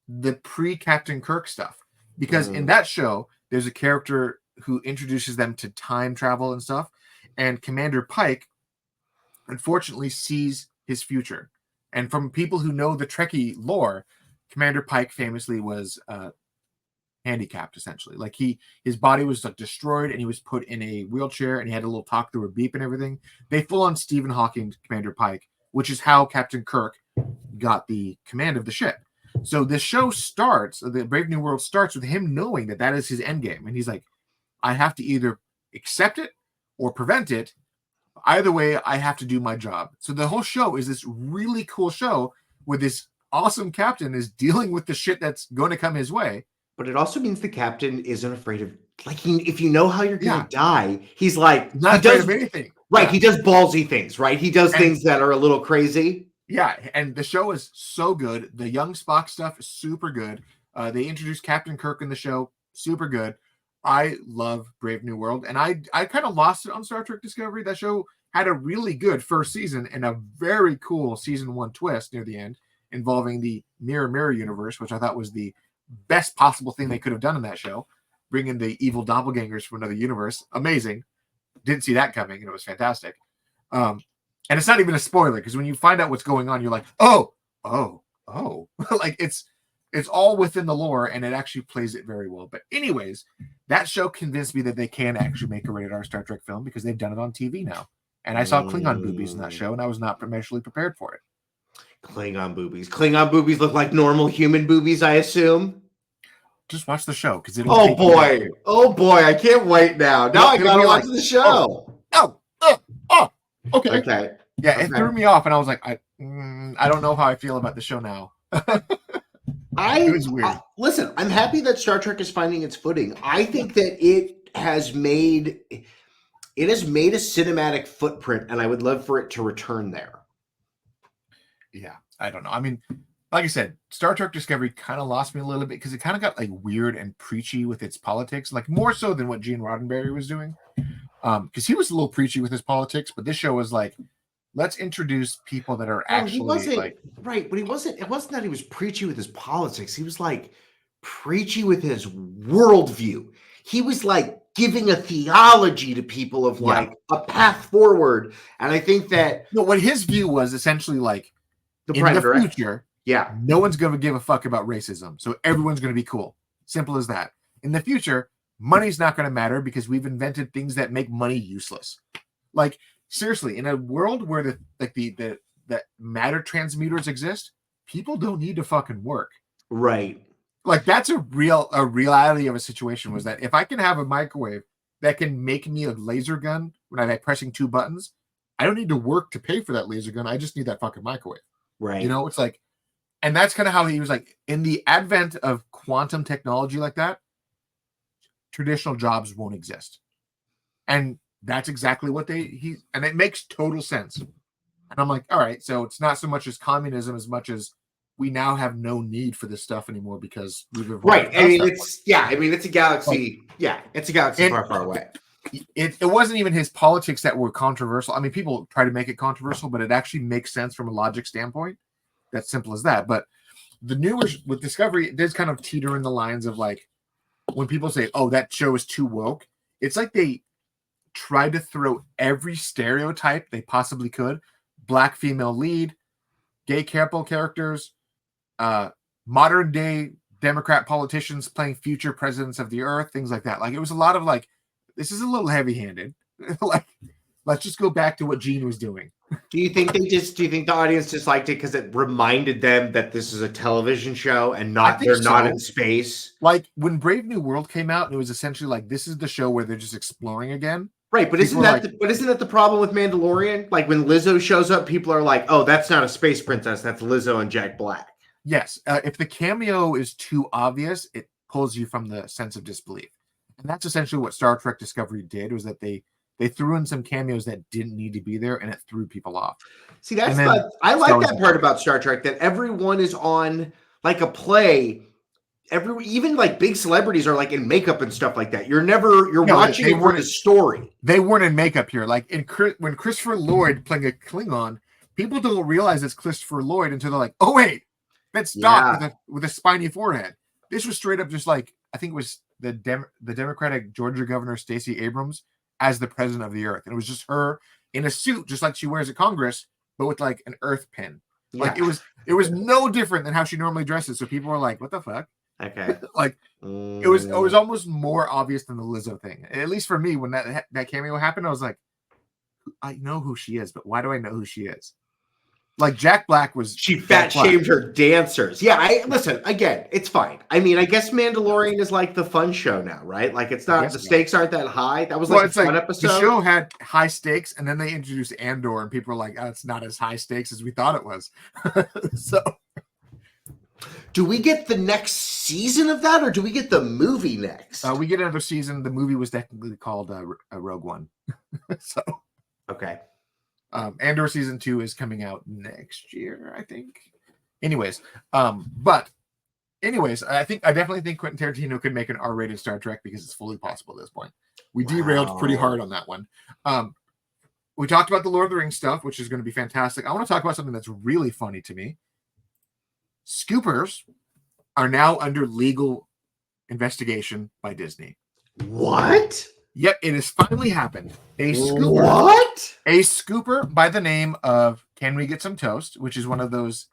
the pre-Captain Kirk stuff. Because in that show, there's a character who introduces them to time travel and stuff. And Commander Pike, unfortunately, sees his future. And from people who know the Trekkie lore, Commander Pike famously was handicapped, essentially. Like his body was like destroyed and he was put in a wheelchair and he had a little talk through a beep and everything. They full on Stephen Hawking Commander Pike, which is how Captain Kirk got the command of the ship. So this show starts, the Brave New World starts with him knowing that is his end game. And he's like, I have to either accept it or prevent it. either way, I have to do my job. So the whole show is this really cool show where this awesome captain is dealing with the shit that's going to come his way. But it also means the captain isn't afraid of, like, if you know how you're going to die, he's like, he's not afraid of anything. Right. Yeah. He does ballsy things, right? He does things that are a little crazy. Yeah. And the show is so good. The young Spock stuff is super good. They introduced Captain Kirk in the show. Super good. I love Brave New World. And I kind of lost it on Star Trek Discovery. That show had a really good first season and a very cool season 1 twist near the end involving the Mirror Mirror universe, which I thought was the best possible thing they could have done in that show. Bringing the evil doppelgangers from another universe. Amazing. Didn't see that coming, and it was fantastic. And it's not even a spoiler, because when you find out what's going on, you're like, oh. Like, it's all within the lore, and it actually plays it very well. But anyways, that show convinced me that they can actually make a rated R Star Trek film, because they've done it on TV now. And I saw Klingon boobies in that show, and I was not emotionally prepared for it. Klingon boobies. Klingon boobies look like normal human boobies, I assume. Just watch the show, because it'll. Oh boy! I can't wait now. Now I gotta watch the show. Okay. Yeah, it threw me off, and I was like, I don't know how I feel about the show now. It was weird. Listen, I'm happy that Star Trek is finding its footing. I think that it has made a cinematic footprint, and I would love for it to return there. Yeah, I don't know. I mean, like I said, Star Trek Discovery kind of lost me a little bit because it kind of got like weird and preachy with its politics, like more so than what Gene Roddenberry was doing. Because he was a little preachy with his politics, but this show was like, let's introduce people that are actually like right. But it wasn't that he was preachy with his politics. He was like preachy with his worldview. He was like giving a theology to people of like a path forward. And I think that what his view was essentially like the future. Yeah. No one's going to give a fuck about racism. So everyone's going to be cool. Simple as that. In the future, money's not going to matter because we've invented things that make money useless. Like, seriously, in a world where the matter transmuters exist, people don't need to fucking work. Right. Like, that's a reality of a situation, was that if I can have a microwave that can make me a laser gun when I'm pressing 2 buttons, I don't need to work to pay for that laser gun. I just need that fucking microwave. Right. You know, it's like, and that's kind of how he was like, in the advent of quantum technology like that, traditional jobs won't exist. And that's exactly what and it makes total sense. And I'm like, all right, so it's not so much as communism as much as we now have no need for this stuff anymore because we've evolved. Right. I mean, it's a galaxy. It's a galaxy far, far away. It wasn't even his politics that were controversial. I mean, people try to make it controversial, but it actually makes sense from a logic standpoint. That's simple as that. But the newer with Discovery, it does kind of teeter in the lines of like, when people say, oh, that show is too woke, it's like they tried to throw every stereotype they possibly could. Black female lead, gay couple characters, modern day Democrat politicians playing future presidents of the earth, things like that. Like, it was a lot of like, this is a little heavy handed. Like, let's just go back to what Gene was doing. Do you think the audience just liked it because it reminded them that this is a television show and they're not in space? Like when Brave New World came out, it was essentially like, this is the show where they're just exploring again. Right, but isn't that the problem with Mandalorian? Like when Lizzo shows up, people are like, "Oh, that's not a space princess. That's Lizzo and Jack Black." Yes, if the cameo is too obvious, it pulls you from the sense of disbelief, and that's essentially what Star Trek Discovery did. Was that they threw in some cameos that didn't need to be there, and it threw people off. See, I like that part about Star Trek, that everyone is on like a play. Even like big celebrities are like in makeup and stuff like that. You're watching it for the story. They weren't in makeup here. Like when Christopher Lloyd playing a Klingon, people don't realize it's Christopher Lloyd until they're like, oh wait, that's Doc with a spiny forehead. This was straight up just like, I think it was the Democratic Georgia Governor Stacey Abrams as the president of the Earth, and it was just her in a suit, just like she wears at Congress, but with like an Earth pin. Yeah. Like it was no different than how she normally dresses. So people were like, what the fuck? Okay. Like it was almost more obvious than the Lizzo thing. At least for me, when that cameo happened, I was like, I know who she is, but why do I know who she is? Like Jack Black was. She fat shamed her dancers. Yeah, listen, again, it's fine. I mean, I guess Mandalorian is like the fun show now, right? Like it's not, the stakes aren't that high. That was like a fun episode. The show had high stakes, and then they introduced Andor, and people were like, oh, it's not as high stakes as we thought it was. So do we get the next season of that, or do we get the movie next? We get another season. The movie was technically called Rogue One. So okay. Andor season 2 is coming out next year, I think. Anyways, I definitely think Quentin Tarantino could make an R-rated Star Trek because it's fully possible at this point. We derailed pretty hard on that one. We talked about the Lord of the Rings stuff, which is going to be fantastic. I want to talk about something that's really funny to me. Scoopers are now under legal investigation by Disney. What? Yep, it has finally happened. A scooper by the name of Can We Get Some Toast, which is one of those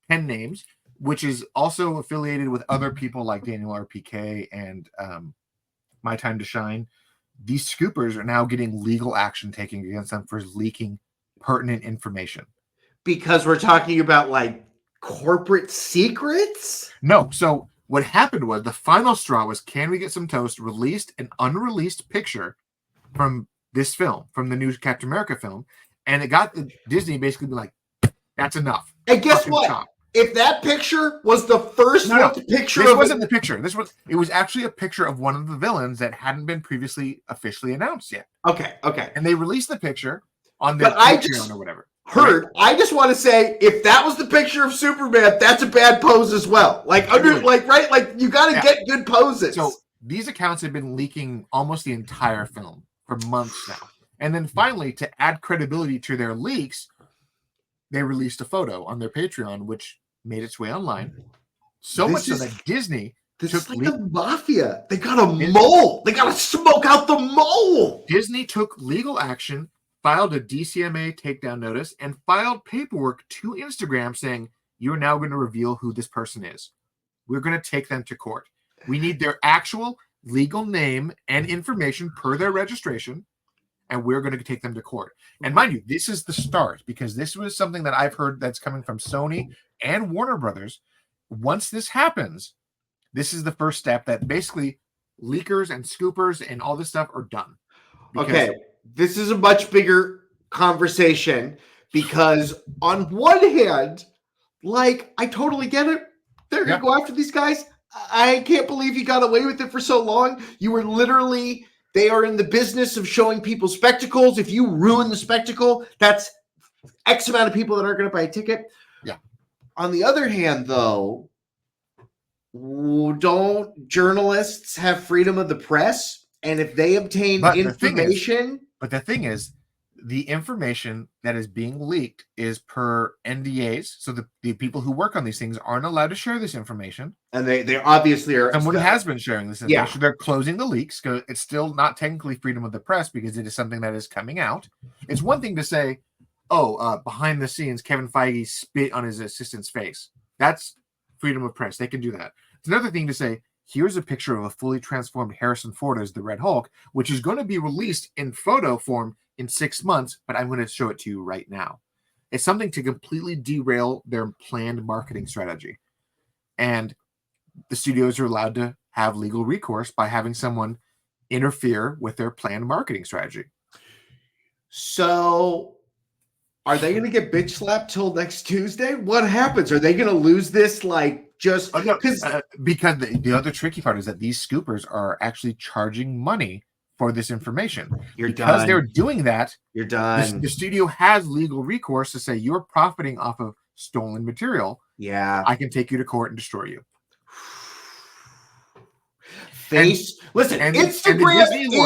pen names, which is also affiliated with other people like Daniel RPK and My Time to Shine. These scoopers are now getting legal action taken against them for leaking pertinent information. Because we're talking about like corporate secrets? No, so what happened was the final straw was Can We Get Some Toast released an unreleased picture from this film, from the new Captain America film, and it got Disney basically be like, that's enough. And guess what? Stop. If that picture was the first picture this wasn't the picture. It was actually a picture of one of the villains that hadn't been previously officially announced yet. Okay. And they released the picture on their Patreon or whatever. I just want to say, if that was the picture of Superman, that's a bad pose as well. Like you got to get good poses. So these accounts have been leaking almost the entire film for months now, and then finally, to add credibility to their leaks, they released a photo on their Patreon, which made its way online. So much so that Disney took like the mafia. They got a mole. They got to smoke out the mole. Disney took legal action, filed a DCMA takedown notice, and filed paperwork to Instagram saying, you are now going to reveal who this person is. We're going to take them to court. We need their actual legal name and information per their registration, and we're going to take them to court. And mind you, this is the start, because this was something that I've heard that's coming from Sony and Warner Brothers. Once this happens, this is the first step that basically leakers and scoopers and all this stuff are done. Okay. This is a much bigger conversation because on one hand, like, I totally get it. They're going to go after these guys. I can't believe you got away with it for so long. You were literally, they are in the business of showing people spectacles. If you ruin the spectacle, that's X amount of people that aren't going to buy a ticket. Yeah. On the other hand, though, don't journalists have freedom of the press? And if they obtain information... But the thing is, the information that is being leaked is per NDAs. So the people who work on these things aren't allowed to share this information. And they obviously are. Someone has been sharing this information. Yeah. They're closing the leaks. It's still not technically freedom of the press because it is something that is coming out. It's one thing to say, behind the scenes, Kevin Feige spit on his assistant's face. That's freedom of press. They can do that. It's another thing to say, here's a picture of a fully transformed Harrison Ford as the Red Hulk, which is going to be released in photo form in 6 months, but I'm going to show it to you right now. It's something to completely derail their planned marketing strategy. And the studios are allowed to have legal recourse by having someone interfere with their planned marketing strategy. So are they going to get bitch slapped till next Tuesday? What happens? Are they going to lose this just because the other tricky part is that these scoopers are actually charging money for this information. Because they're doing that, you're done. The studio has legal recourse to say you're profiting off of stolen material. Yeah, I can take you to court and destroy you. Instagram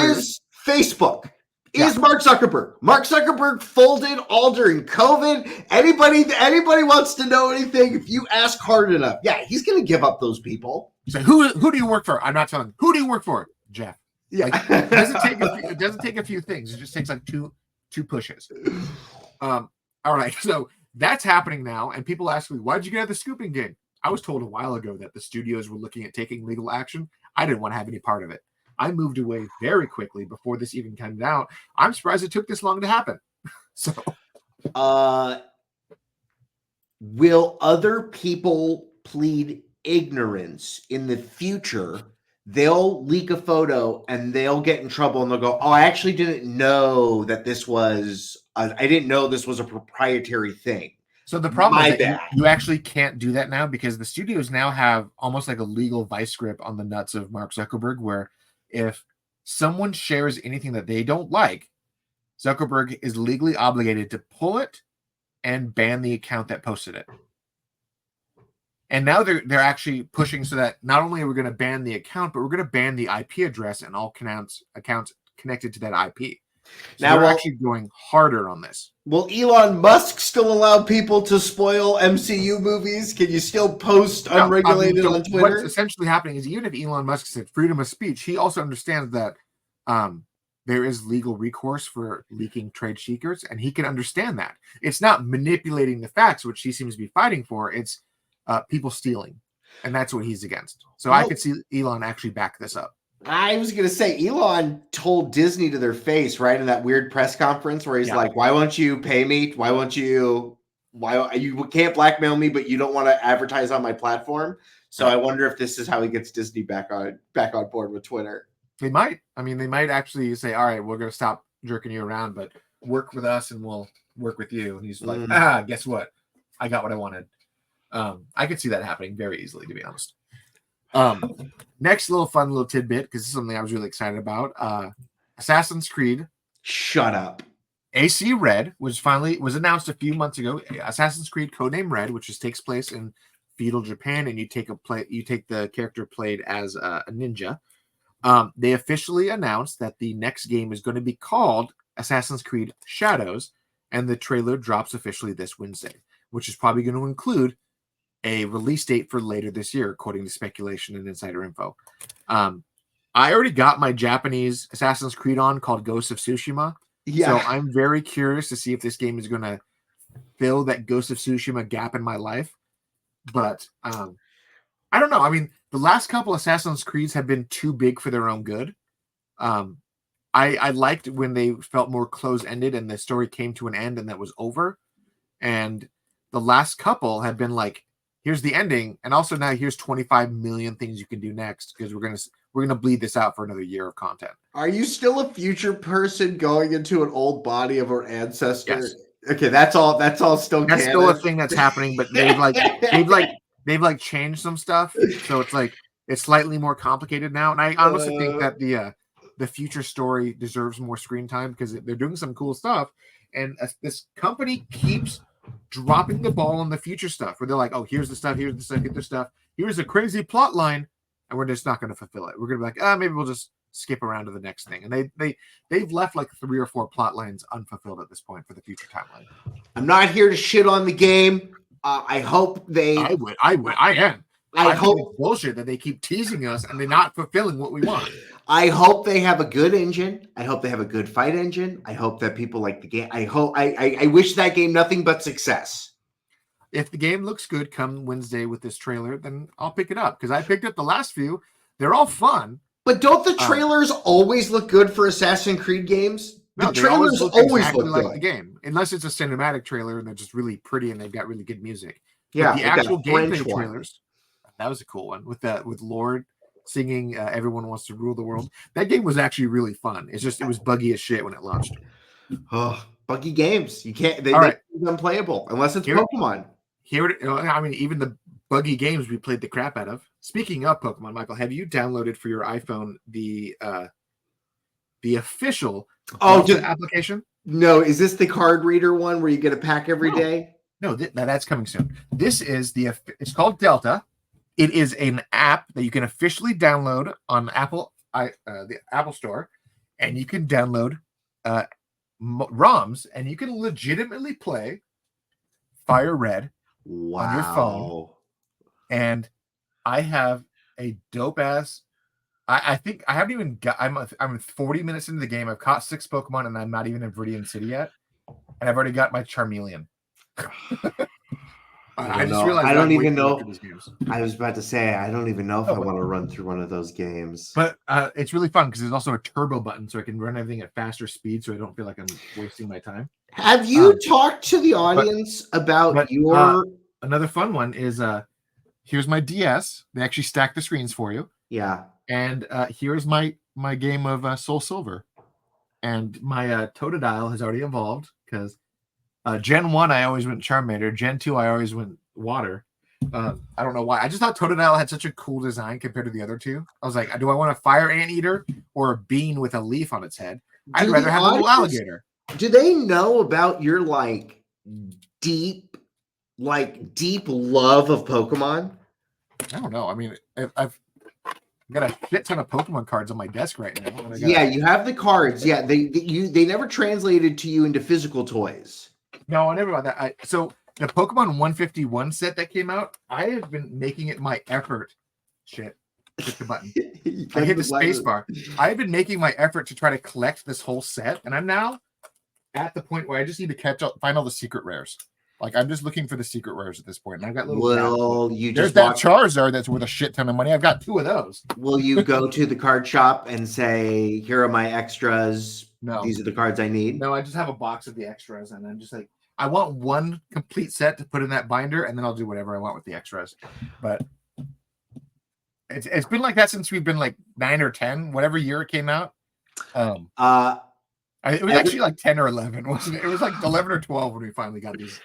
is Facebook. Is Mark Zuckerberg. Mark Zuckerberg folded all during COVID. Anybody wants to know anything, if you ask hard enough, he's going to give up those people. So who do you work for? I'm not telling you. Who do you work for? Jeff. Yeah. It doesn't take a few things. It just takes like two pushes. All right. So that's happening now. And people ask me, why'd you get out of the scooping gig? I was told a while ago that the studios were looking at taking legal action. I didn't want to have any part of it. I moved away very quickly before this even came out. I'm surprised it took this long to happen. So, will other people plead ignorance in the future? They'll leak a photo and they'll get in trouble and they'll go, "Oh, I actually didn't know that this was. I didn't know this was a proprietary thing." So the problem My is that bad. you actually can't do that now because the studios now have almost like a legal vice grip on the nuts of Mark Zuckerberg, where if someone shares anything that they don't like, Zuckerberg is legally obligated to pull it and ban the account that posted it. And now they're actually pushing so that not only are we going to ban the account, but we're going to ban the IP address and all accounts connected to that IP. So Now, they're actually going harder on this. will Elon Musk still allow people to spoil MCU movies? Can you still post unregulated on Twitter? What's essentially happening is even if Elon Musk said freedom of speech, he also understands that there is legal recourse for leaking trade secrets, and he can understand that. It's not manipulating the facts, which he seems to be fighting for. It's people stealing, and that's what he's against. So I could see Elon actually back this up. I was going to say, Elon told Disney to their face, right, in that weird press conference where he's like, "Why won't you pay me? Why you can't blackmail me, but you don't want to advertise on my platform?" So I wonder if this is how he gets Disney back on board with Twitter. They might. I mean, they might actually say, "All right, we're going to stop jerking you around, but work with us, and we'll work with you." And he's like, "Guess what? I got what I wanted." I could see that happening very easily, to be honest. Next fun little tidbit, because this is something I was really excited about. Assassin's Creed. Shut up. AC Red was announced a few months ago. Assassin's Creed Codename Red, which takes place in feudal Japan, and you take the character played as a ninja. They officially announced that the next game is going to be called Assassin's Creed Shadows, and the trailer drops officially this Wednesday, which is probably going to include a release date for later this year, according to speculation and insider info. I already got my Japanese Assassin's Creed on called Ghost of Tsushima. Yeah. So I'm very curious to see if this game is going to fill that Ghost of Tsushima gap in my life. But I don't know. I mean, the last couple Assassin's Creeds have been too big for their own good. I liked when they felt more close-ended and the story came to an end and that was over. And the last couple have been like, here's the ending, and also now here's 25 million things you can do next because we're gonna bleed this out for another year of content. Are you still a future person going into an old body of our ancestor? Yes. Okay, that's all still canon. That's still a thing that's happening, but they've changed some stuff, so it's slightly more complicated now. And I honestly think that the future story deserves more screen time because they're doing some cool stuff, and this company keeps dropping the ball on the future stuff where they're like, "Oh, here's the stuff, here's the stuff, here's a crazy plot line," and we're just not going to fulfill it. We're going to be like, maybe we'll just skip around to the next thing. And they've left like 3 or 4 plot lines unfulfilled at this point for the future timeline. I'm not here to shit on the game. I hope they. I am. I hope it's bullshit that they keep teasing us and they're not fulfilling what we want. I hope they have a good engine. I hope they have a good fight engine. I hope that people like the game. I wish that game nothing but success. If the game looks good come Wednesday with this trailer, then I'll pick it up because I picked up the last few. They're all fun. But don't the trailers always look good for Assassin's Creed games? The trailers always exactly look like good. The game, unless it's a cinematic trailer and they're just really pretty and they've got really good music. Yeah, but the actual gameplay trailers. That was a cool one with Lord singing "Everyone Wants to Rule the World." That game was actually really fun. It was buggy as shit when it launched. Oh, buggy games! You can't. They're unplayable unless it's Pokemon. I mean, even the buggy games we played the crap out of. Speaking of Pokemon, Michael, have you downloaded for your iPhone the official application? No, is this the card reader one where you get a pack every day? No, that's coming soon. This is it's called Delta. It is an app that you can officially download on the Apple Store, and you can download ROMs, and you can legitimately play Fire Red on your phone. And I have a dope ass. I think I haven't even got. I'm 40 minutes into the game. I've caught 6 Pokemon, and I'm not even in Viridian City yet, and I've already got my Charmeleon. I just realized I don't even know. I was about to say I don't even know if I want to run through one of those games. But it's really fun because there's also a turbo button, so I can run everything at faster speed, so I don't feel like I'm wasting my time. Have you talked to the audience about your another fun one is here's my DS. They actually stack the screens for you. Yeah. And here's my game of Soul Silver. And my Totodile has already evolved because Gen 1 I always went Charmander. Gen 2 I always went Water. I don't know why. I just thought Totodile had such a cool design compared to the other two. I was like, do I want a fire anteater or a bean with a leaf on its head? I'd rather have a little alligator. Do they know about your deep love of Pokemon? I don't know. I mean, I've got a shit ton of Pokemon cards on my desk right now. Yeah, you have the cards. Yeah, they never translated to you into physical toys. No, I never got that. So the Pokemon 151 set that came out, I have been making it my effort. Shit. Hit the button. I hit the space bar. I've been making my effort to try to collect this whole set, and I'm now at the point where I just need to find all the secret rares. Like, I'm just looking for the secret rares at this point. And I've got little. Well, there's that Charizard that's worth a shit ton of money. I've got 2 of those. Will you go to the card shop and say, "Here are my extras. No, these are the cards I need"? No, I just have a box of the extras, and I'm just like, I want one complete set to put in that binder, and then I'll do whatever I want with the extras. But it's been like that since we've been like 9 or 10, whatever year it came out. It was actually like 10 or 11, wasn't it? It was like 11 or 12 when we finally got these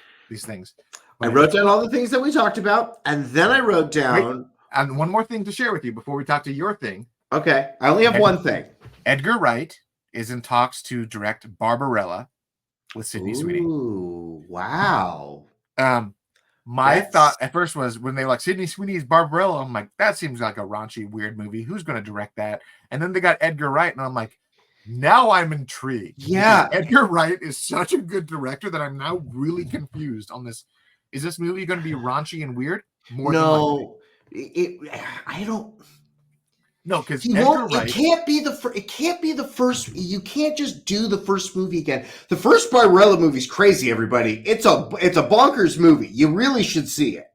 things. But I wrote down all the things that we talked about, and then I wrote down and one more thing to share with you before we talk to your thing. Okay, I only have one thing. Edgar Wright is in talks to direct Barbarella with Sydney Sweeney. Ooh, wow. My thought at first was when they were like Sydney Sweeney's Barbarella, I'm like, that seems like a raunchy, weird movie. Who's going to direct that? And then they got Edgar Wright, and I'm like, now I'm intrigued. Yeah. Edgar Wright is such a good director that I'm now really confused on this. Is this movie going to be raunchy and weird? No, I don't. No, because it can't be the first. You can't just do the first movie again. The first Barbarella movie is crazy. Everybody, it's a bonkers movie. You really should see it.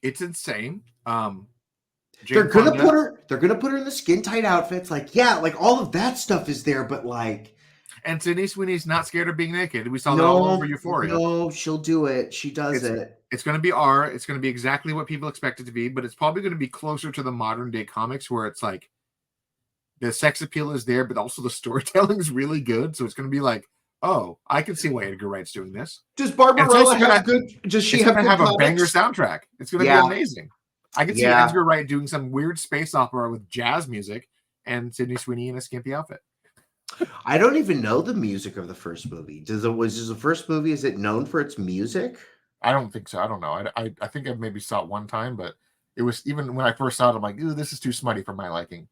It's insane. They're gonna put her in the skin tight outfits. Like all of that stuff is there, but and Sydney Sweeney's not scared of being naked. We saw that all over Euphoria. No, she'll do it. She does it. It's going to be R. It's going to be exactly what people expect it to be, but it's probably going to be closer to the modern day comics where it's like the sex appeal is there, but also the storytelling is really good. So it's going to be like, oh, I can see why Edgar Wright's doing this. Does Barbarella have good? Does she have a banger soundtrack? It's going to be amazing. I can see Edgar Wright doing some weird space opera with jazz music and Sydney Sweeney in a skimpy outfit. I don't even know the music of the first movie. Was the first movie? Is it known for its music? I don't think so. I don't know. I think I maybe saw it one time, but it was even when I first saw it, I'm like, ooh, this is too smutty for my liking.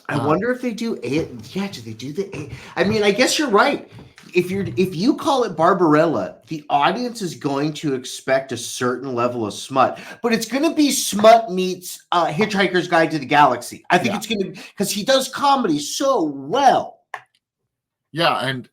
I wonder if they do it. Yeah, do they do the? I mean, I guess you're right. If you call it Barbarella, the audience is going to expect a certain level of smut, but it's going to be smut meets Hitchhiker's Guide to the Galaxy. I think it's going to because he does comedy so well. Yeah,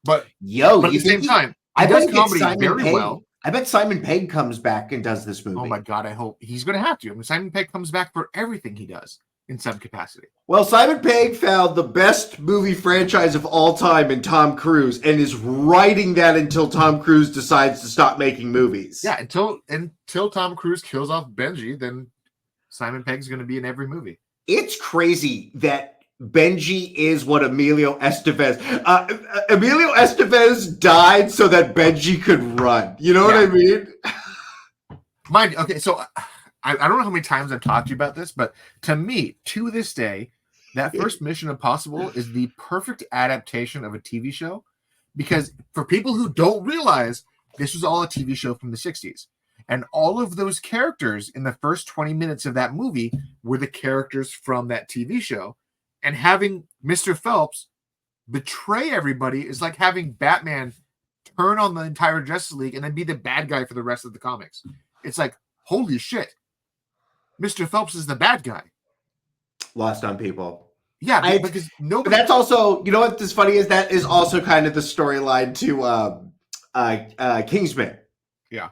but at the same time, I does comedy very well. I bet Simon Pegg comes back and does this movie. Oh my God, I hope he's going to have to. I mean, Simon Pegg comes back for everything he does in some capacity. Well, Simon Pegg found the best movie franchise of all time in Tom Cruise and is writing that until Tom Cruise decides to stop making movies. Yeah, until Tom Cruise kills off Benji, then Simon Pegg's going to be in every movie. It's crazy that Benji is what Emilio Estevez. Emilio Estevez died so that Benji could run. You know what I mean? Mind you, okay, so I don't know how many times I've talked to you about this, but to me, to this day, that first Mission Impossible is the perfect adaptation of a TV show because for people who don't realize, this was all a TV show from the 60s. And all of those characters in the first 20 minutes of that movie were the characters from that TV show. And having Mr. Phelps betray everybody is like having Batman turn on the entire Justice League and then be the bad guy for the rest of the comics. It's like, holy shit. Mr. Phelps is the bad guy. Lost on people. Yeah, because nobody. But that's also, you know what this funny is? That is also kind of the storyline to Kingsman. Yeah.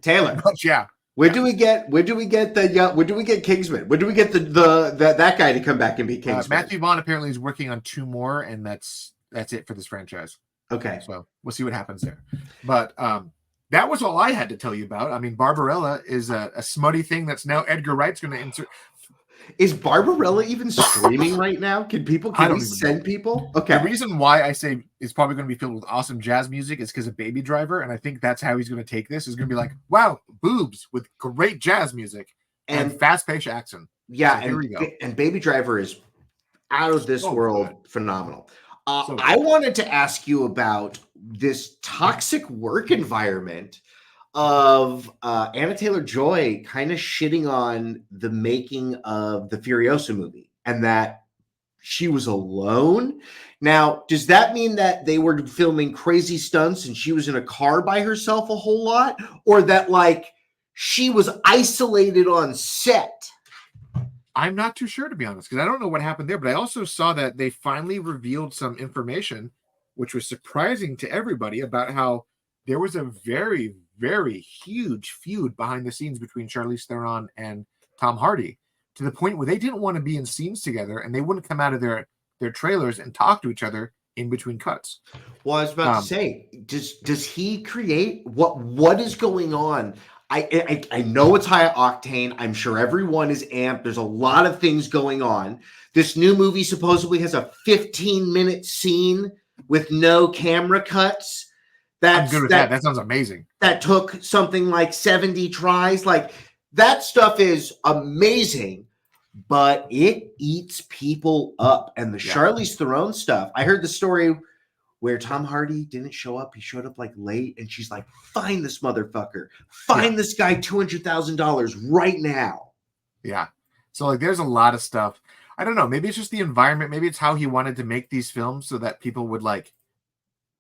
Taylor. Yeah. Where do we get Kingsman? Where do we get that guy to come back and be Kingsman? Matthew Vaughn apparently is working on 2 more, and that's it for this franchise. Okay. So we'll see what happens there. But that was all I had to tell you about. I mean, Barbarella is a smutty thing that's now Edgar Wright's going to insert. Is Barbarella even streaming right now? Can I we don't even know. send people? The Okay. reason why I say it's probably going to be filled with awesome jazz music is because of Baby Driver, and I think that's how he's going to take this. Is going to be like, wow, boobs with great jazz music and fast-paced action. Yeah, so here we go. And Baby Driver is out of this world good. phenomenal. So I wanted to ask you about this toxic work environment of Anna Taylor-Joy kind of shitting on the making of the Furiosa movie and that she was alone. Now, does that mean that they were filming crazy stunts and she was in a car by herself a whole lot, or that like she was isolated on set? I'm not too sure, to be honest, because I don't know what happened there, but I also saw that they finally revealed some information, which was surprising to everybody, about how there was a very, very huge feud behind the scenes between Charlize Theron and Tom Hardy, to the point where they didn't want to be in scenes together and they wouldn't come out of their trailers and talk to each other in between cuts. Well, I was about to say, does he create what is going on? I know it's high octane. I'm sure everyone is amped. There's a lot of things going on. This new movie supposedly has a 15-minute scene with no camera cuts. I'm good with that. That sounds amazing. That took something like 70 tries. Like, that stuff is amazing, but it eats people up. And the Charlize Theron stuff, I heard the story where Tom Hardy didn't show up. He showed up like late, and she's like, find this motherfucker. Find this guy $200,000 right now. Yeah. So like there's a lot of stuff. I don't know. Maybe it's just the environment. Maybe it's how he wanted to make these films so that people would like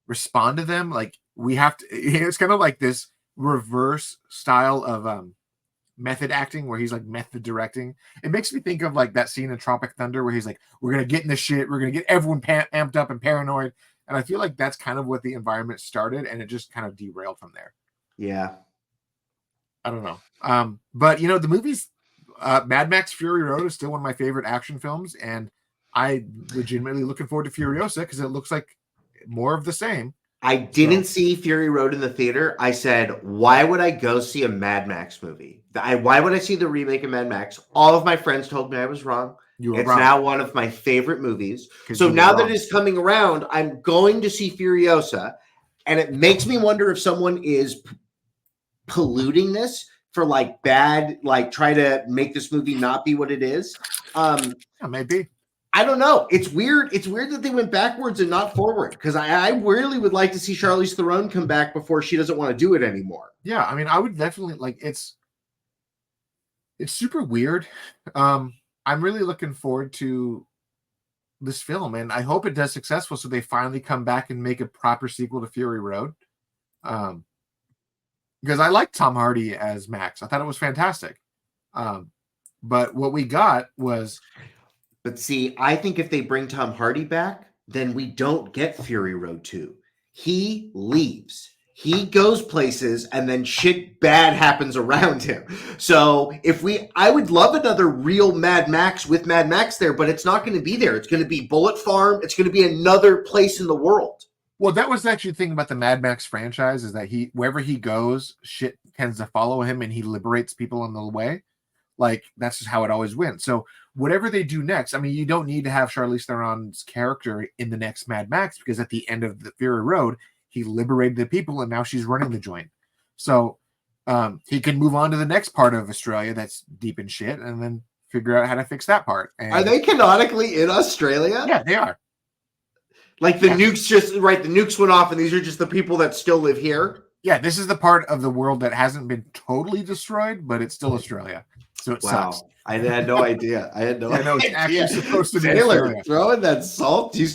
respond to them. Like we have to, it's kind of like this reverse style of method acting where he's like method directing. It makes me think of like that scene in Tropic Thunder where he's like, we're going to get in the shit. We're going to get everyone amped up and paranoid. And I feel like that's kind of what the environment started, and it just kind of derailed from there. Yeah. I don't know. But, you know, the movies, Mad Max Fury Road is still one of my favorite action films, and I'm legitimately looking forward to Furiosa because it looks like more of the same. I didn't see Fury Road in the theater. I said, why would I go see a Mad Max movie? Why would I see the remake of Mad Max? All of my friends told me I was wrong. It's now one of my favorite movies. So now that it's coming around, I'm going to see Furiosa, and it makes me wonder if someone is polluting this for like bad, like try to make this movie not be what it is. Maybe. I don't know. It's weird. It's weird that they went backwards and not forward, because I really would like to see Charlize Theron come back before she doesn't want to do it anymore. Yeah, I mean, I would definitely like it's super weird. I'm really looking forward to this film, and I hope it does successful so they finally come back and make a proper sequel to Fury Road. Because I liked Tom Hardy as Max. I thought it was fantastic. But what we got was... But see, I think if they bring Tom Hardy back, then we don't get Fury Road 2. He leaves. He goes places, and then shit bad happens around him. So I would love another real Mad Max with Mad Max there, but it's not going to be there. It's going to be Bullet Farm. It's going to be another place in the world. Well, that was actually the thing about the Mad Max franchise, is that wherever he goes, shit tends to follow him, and he liberates people on the way. Like, that's just how it always went. So whatever they do next, I mean, you don't need to have Charlize Theron's character in the next Mad Max, because at the end of the Fury Road, he liberated the people, and now she's running the joint. So he can move on to the next part of Australia that's deep in shit, and then figure out how to fix that part. And are they canonically in Australia? Yeah, they are. Like the nukes went off, and these are just the people that still live here? Yeah, this is the part of the world that hasn't been totally destroyed, but it's still Australia. So it sucks. I had no idea. I had no idea. It's actually supposed to be Taylor, Australia. Throw in that salt. Do you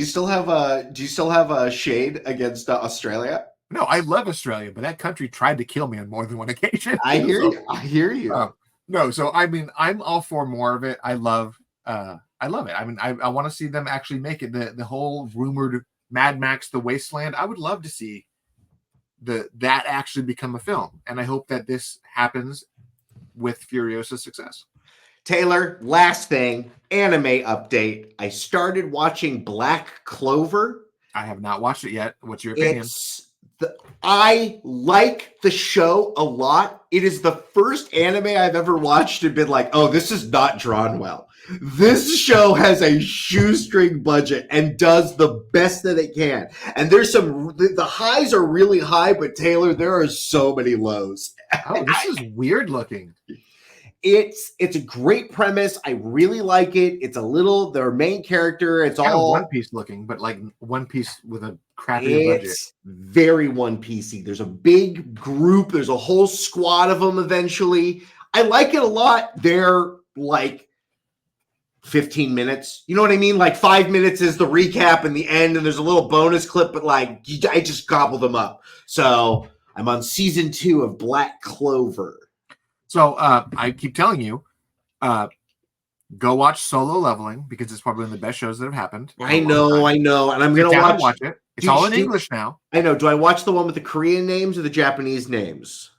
still have a shade against Australia? No, I love Australia, but that country tried to kill me on more than one occasion. I hear you. No, so I mean, I'm all for more of it. I love it. I mean, I want to see them actually make it. The whole rumored Mad Max: The Wasteland. I would love to see that actually become a film, and I hope that this happens with Furiosa's success. Taylor, last thing, anime update. I started watching Black Clover. I have not watched it yet. What's your opinion? It's I like the show a lot. It is the first anime I've ever watched and been like, oh, this is not drawn well. This show has a shoestring budget and does the best that it can. And there's the highs are really high, but Taylor, there are so many lows. Oh, this is weird looking. It's a great premise. I really like it. It's their main character. It's kind all of One Piece looking, but like One Piece with a crappy budget. It's very One Piecey. There's a big group. There's a whole squad of them eventually. I like it a lot. They're like 15 minutes. You know what I mean? Like 5 minutes is the recap and the end, and there's a little bonus clip, but like I just gobble them up. So I'm on season 2 of Black Clover. So I keep telling you, go watch Solo Leveling because it's probably one of the best shows that have happened. I know, and I'm gonna watch it. It's all in English now. I know. Do I watch the one with the Korean names or the Japanese names?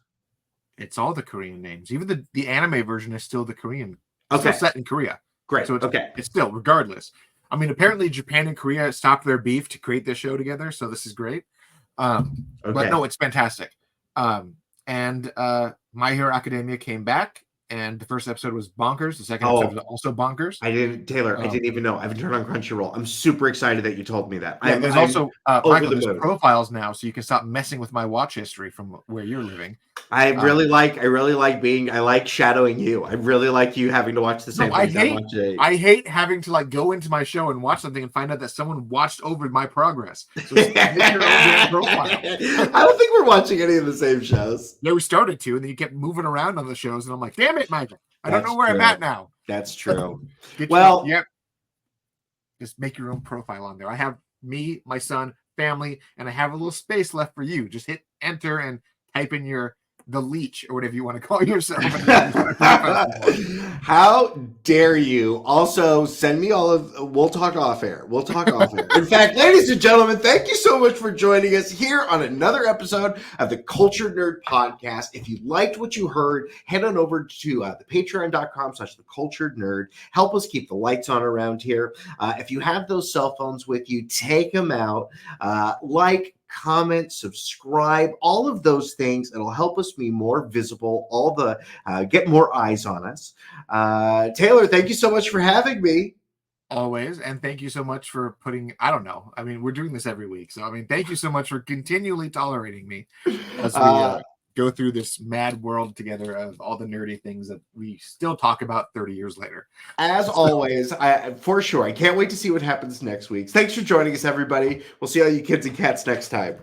It's all the Korean names. Even the anime version is still the Korean. It's Okay, still set in Korea. Great. So it's still, regardless. I mean, apparently Japan and Korea stopped their beef to create this show together, so this is great. But no, it's fantastic. And My Hero Academia came back, and the first episode was bonkers. The second episode was also bonkers. I didn't even know. I haven't turned on Crunchyroll. I'm super excited that you told me that. Yeah, there's also Michael, there's profiles now, so you can stop messing with my watch history from where you're living. I really like shadowing you. I really like you having to watch the same thing. I hate having to like go into my show and watch something and find out that someone watched over my progress. So make your own damn profile. I don't think we're watching any of the same shows. Yeah, we started to, and then you kept moving around on the shows, and I'm like, damn it, Michael. I don't know where I'm at now. That's true. Just make your own profile on there. I have me, my son, family, and I have a little space left for you. Just hit enter and type in the leech or whatever you want to call yourself. How dare you? Also, send me we'll talk off air. In fact, ladies and gentlemen, thank you so much for joining us here on another episode of the Cultured Nerd Podcast. If you liked what you heard, head on over to the patreon.com/theculturednerd. Help us keep the lights on around here. If you have those cell phones with you, take them out. Comment, subscribe, all of those things. It'll help us be more visible, get more eyes on us. Taylor, thank you so much for having me. Always. And thank you so much for we're doing this every week. So, thank you so much for continually tolerating me as we go through this mad world together of all the nerdy things that we still talk about 30 years later. As always, for sure. I can't wait to see what happens next week. Thanks for joining us, everybody. We'll see all you kids and cats next time.